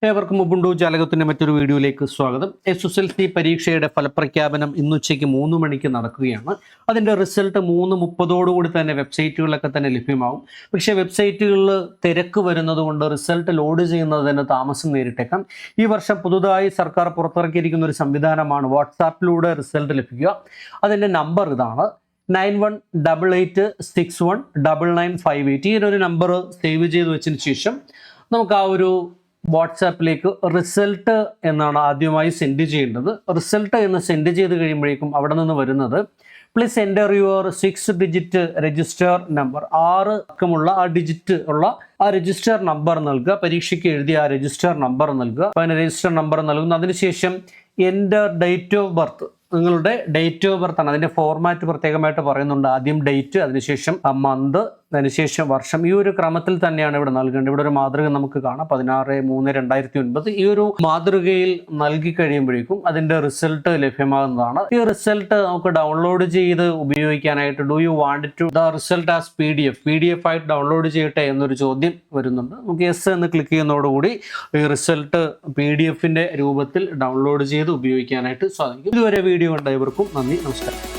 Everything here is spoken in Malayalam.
ഏവർക്കും ഉബുണ്ടു ജാലകത്തിന്റെ മറ്റൊരു വീഡിയോയിലേക്ക് സ്വാഗതം. SSLC പരീക്ഷയുടെ ഫലപ്രഖ്യാപനം ഇന്ന് ഉച്ചയ്ക്ക് 3 മണിക്ക് നടക്കുകയാണ്. അതിന്റെ റിസൾട്ട് 3:30 തന്നെ വെബ്സൈറ്റുകളിലൊക്കെ തന്നെ ലഭ്യമാവും. പക്ഷേ വെബ്സൈറ്റുകളിൽ തിരക്ക് വരുന്നത് കൊണ്ട് റിസൾട്ട് ലോഡ് ചെയ്യുന്നതിന് താമസം നേരിട്ടേക്കാം. ഈ വർഷം പുതുതായി സർക്കാർ പുറത്തിറക്കിയിരിക്കുന്ന ഒരു സംവിധാനമാണ് വാട്സാപ്പിലൂടെ റിസൾട്ട് ലഭിക്കുക. അതിന്റെ നമ്പർ ഇതാണ് 9188619958. ഈ ഒരു നമ്പർ സേവ് ചെയ്ത് വെച്ചതിന് ശേഷം നമുക്ക് ആ ഒരു വാട്സാപ്പിലേക്ക് റിസൾട്ട് എന്നാണ് ആദ്യമായി സെൻഡ് ചെയ്യേണ്ടത്. റിസൾട്ട് എന്ന് സെൻഡ് ചെയ്ത് കഴിയുമ്പോഴേക്കും അവിടെ നിന്ന് വരുന്നത് please enter your 6 digit register number, 6 അക്കമുള്ള ആ ഡിജിറ്റ് ഉള്ള ആ രജിസ്റ്റർ നമ്പർ നൽകുക. പരീക്ഷയ്ക്ക് എഴുതിയ ആ രജിസ്റ്റർ നമ്പർ നൽകുക. അപ്പോൾ അതിന് രജിസ്റ്റർ നമ്പർ നൽകുന്നു. അതിനുശേഷം എൻ്റർ ഡേറ്റ് ഓഫ് ബർത്ത്, നിങ്ങളുടെ ഡേറ്റ് ഓഫ് ബർത്ത് ആണ്. അതിൻ്റെ ഫോർമാറ്റ് പ്രത്യേകമായിട്ട് പറയുന്നുണ്ട്. ആദ്യം ഡേറ്റ്, അതിനുശേഷം മന്ത്, അതിനുശേഷം വർഷം. ഈ ഒരു ക്രമത്തിൽ തന്നെയാണ് ഇവിടെ നൽകേണ്ടത്. ഇവിടെ ഒരു മാതൃക നമുക്ക് കാണാം, 16/3/2009. ഈ ഒരു മാതൃകയിൽ നൽകി കഴിയുമ്പോഴേക്കും അതിൻ്റെ റിസൾട്ട് ലഭ്യമാകുന്നതാണ്. ഈ റിസൾട്ട് നമുക്ക് ഡൗൺലോഡ് ചെയ്ത് ഉപയോഗിക്കാനായിട്ട് do you want to the result as PDF ആയിട്ട് ഡൗൺലോഡ് ചെയ്യട്ടെ എന്നൊരു ചോദ്യം വരുന്നുണ്ട്. നമുക്ക് യെസ് എന്ന് ക്ലിക്ക് ചെയ്യുന്നതോടുകൂടി ഈ റിസൾട്ട് PDF രൂപത്തിൽ ഡൗൺലോഡ് ചെയ്ത് ഉപയോഗിക്കാനായിട്ട് സാധിക്കും. ഇതുവരെ വീഡിയോ കണ്ട ഇവർക്കും നന്ദി, നമസ്കാരം.